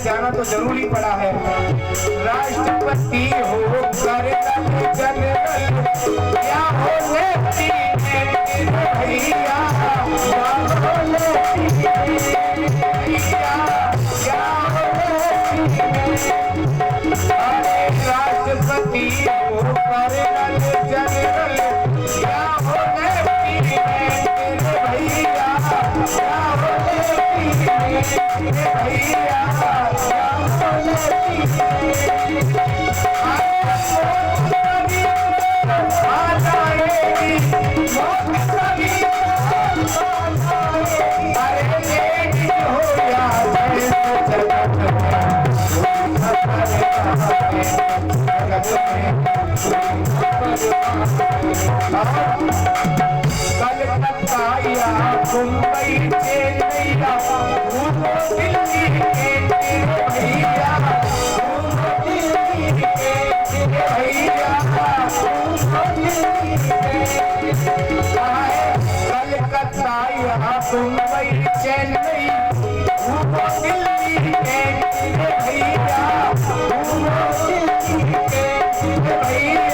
जाना तो जरूरी पड़ा है। राष्ट्रपति हो कर जनरल क्या हो लेती है भैया, क्या हो लेती है भैया, क्या हो लेती है। अरे राष्ट्रपति हो कर जनरल क्या हो लेती है भैया, क्या हो लेती है भैया। कलकत्ता या मुंबई चेन्नई दिल्ली के भैया, कलकत्ता या मुंबई चेन्नई दिल्ली के भैया, भैया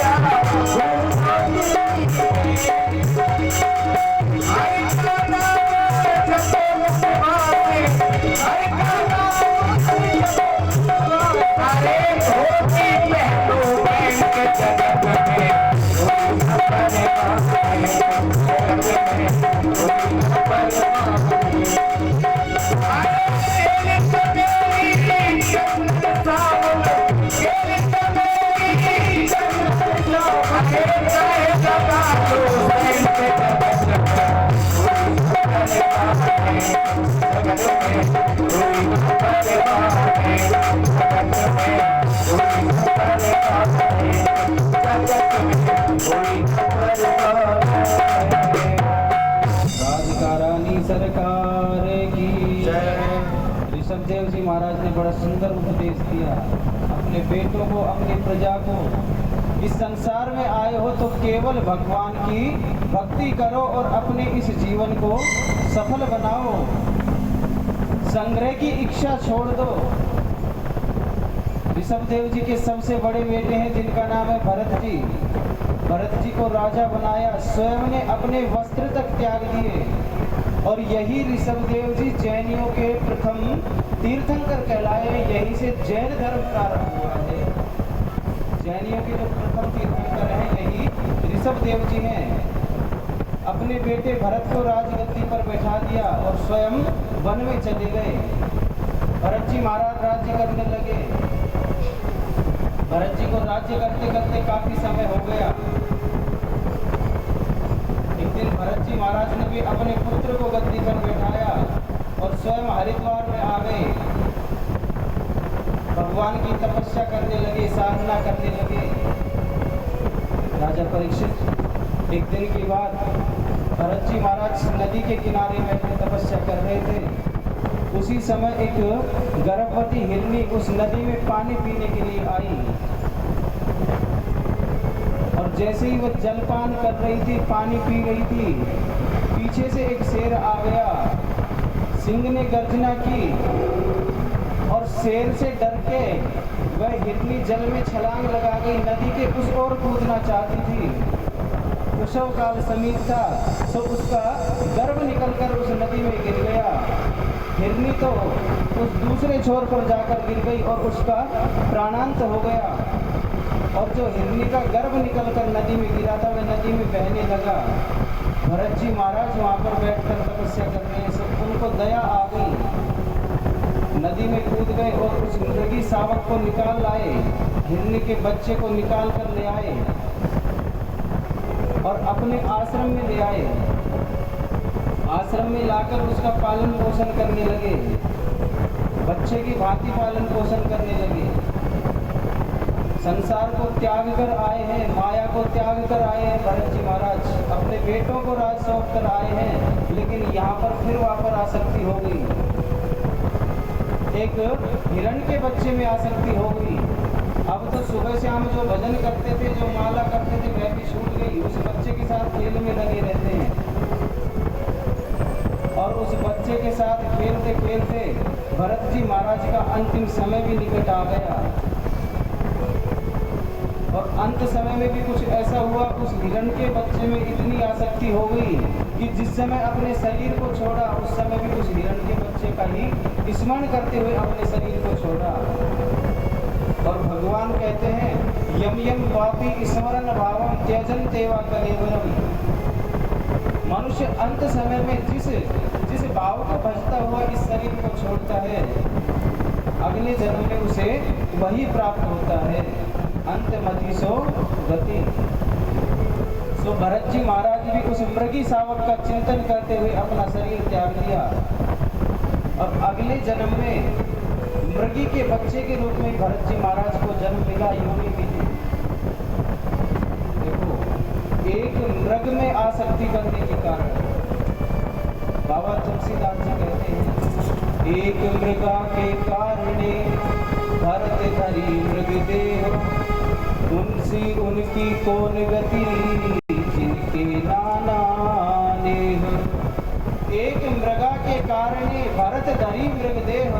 सरकार की जय। ऋषभदेव जी महाराज ने बड़ा सुंदर उपदेश दिया अपने बेटों को, अपनी प्रजा को। इस संसार में आए हो तो केवल भगवान की भक्ति करो और अपने इस जीवन को सफल बनाओ। संग्रह की इच्छा छोड़ दो। ऋषभदेव जी के सबसे बड़े बेटे हैं जिनका नाम है भरत जी। भरत जी को राजा बनाया, स्वयं ने अपने वस्त्र तक त्याग दिए। और यही ऋषभदेव जी जैनियों के प्रथम तीर्थंकर कहलाए। यही से जैन धर्म प्रारंभ हुआ है। जैनियों के जो प्रथम तीर्थंकर हैं यही ऋषभदेव जी हैं। अपने बेटे भरत को राजगद्दी पर बैठा दिया और स्वयं वन में चले गए। भरत जी महाराज राज्य करने लगे। भरत जी को राज्य करते करते काफी समय हो गया। एक दिन भरत जी महाराज ने भी अपने पुत्र को गद्दी पर बैठाया और स्वयं हरिद्वार में आ गए। भगवान की तपस्या करने लगे, साधना करने लगे। राजा परीक्षित एक दिन की बात, भरत जी महाराज नदी के किनारे बैठे तपस्या कर रहे थे। उसी समय एक गर्भवती हिरनी उस नदी में पानी पीने के लिए आई और जैसे ही वह जलपान कर रही थी, पानी पी रही थी, पीछे से एक शेर आ गया। सिंह ने गर्जना की और शेर से डर के वह हिरनी जल में छलांग लगा गई, नदी के उस ओर कूदना चाहती थी। कुशव काल समीप था, तो उसका गर्भ निकलकर उस नदी में गिर गया। हिरनी तो उस दूसरे छोर पर जाकर गिर गई और उसका प्राणांत हो गया। और जो हिरनी का गर्भ निकलकर नदी में गिरा था, वह नदी में बहने लगा। भरत जी महाराज वहाँ पर बैठकर तपस्या कर रहे हैं, सब उनको दया आ गई, नदी में कूद गए और उस मृगी शावक को निकाल लाए, हिरनी के बच्चे को निकाल कर ले आए और अपने आश्रम में ले आए। आश्रम में लाकर उसका पालन पोषण करने लगे, बच्चे की भांति पालन पोषण करने लगे। संसार को त्याग कर आए हैं, माया को त्याग कर आए हैं भरत जी महाराज, अपने बेटों को राज सौंप कर आए हैं, लेकिन यहाँ पर फिर वापस आसक्ति हो गई, एक हिरण के बच्चे में आसक्ति हो गई। अब तो सुबह शाम जो भजन करते थे, जो माला करते थे, वह भी छूट गई, उस बच्चे के साथ खेल में लगे रहते हैं और उस बच्चे के साथ खेलते खेलते भरत जी महाराज का अंतिम समय भी निकट आ गया। और अंत समय में भी कुछ ऐसा हुआ, उस हिरण के बच्चे में इतनी आसक्ति हो गई कि जिस समय अपने शरीर को छोड़ा, उस समय भी उस हिरण के बच्चे का ही स्मरण करते हुए अपने शरीर को छोड़ा। और भगवान कहते हैं, यम यम पापी स्मरण भावम त्यजन तेवा कलेवरम। मनुष्य अंत समय में जिस भाव को भजता हुआ इस शरीर को छोड़ता है, अगले जन्म में उसे वही प्राप्त होता है, अंत मति सो गति। सो भरत जी महाराज भी उस मृगी शावक का चिंतन करते हुए अपना शरीर त्याग दिया और अगले जन्म में मृगी के बच्चे के रूप में भरत जी महाराज को जन्म मिला, योनि मिली। देखो, एक मृग में आसक्ति करने के कारण बाबा तुलसीदास जी कहते हैं, एक मृगा के कारणे भरत धरी मृग देह, उनसी उनकी कौन गति जिनके नाना नेह। एक मृगा के कारणे भरत धरी मृग देह,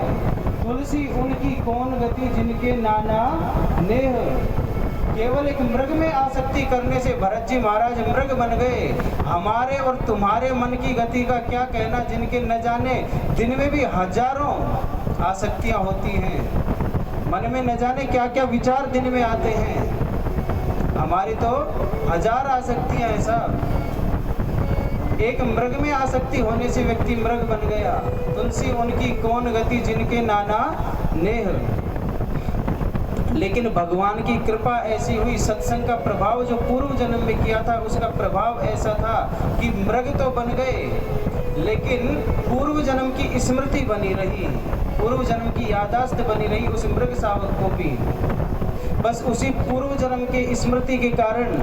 तुलसी उनकी कौन गति जिनके नाना नेह। केवल एक मृग में आसक्ति करने से भरत जी महाराज मृग बन गए। हमारे और तुम्हारे मन की गति का क्या कहना, जिनके न जाने दिन में भी हजारों आसक्तियां होती हैं, मन में न जाने क्या क्या विचार दिन में आते हैं। हमारी तो हजार आसक्तियां हैं साहब। एक मृग में आसक्ति होने से व्यक्ति मृग बन गया। तुलसी उनकी कौन गति जिनके नाना नेह। लेकिन भगवान की कृपा ऐसी हुई, सत्संग का प्रभाव जो पूर्व जन्म में किया था उसका प्रभाव ऐसा था कि मृग तो बन गए, लेकिन पूर्व जन्म की स्मृति बनी रही, पूर्व जन्म की यादाश्त बनी रही उस मृग शावक को भी। बस उसी पूर्व जन्म के स्मृति के कारण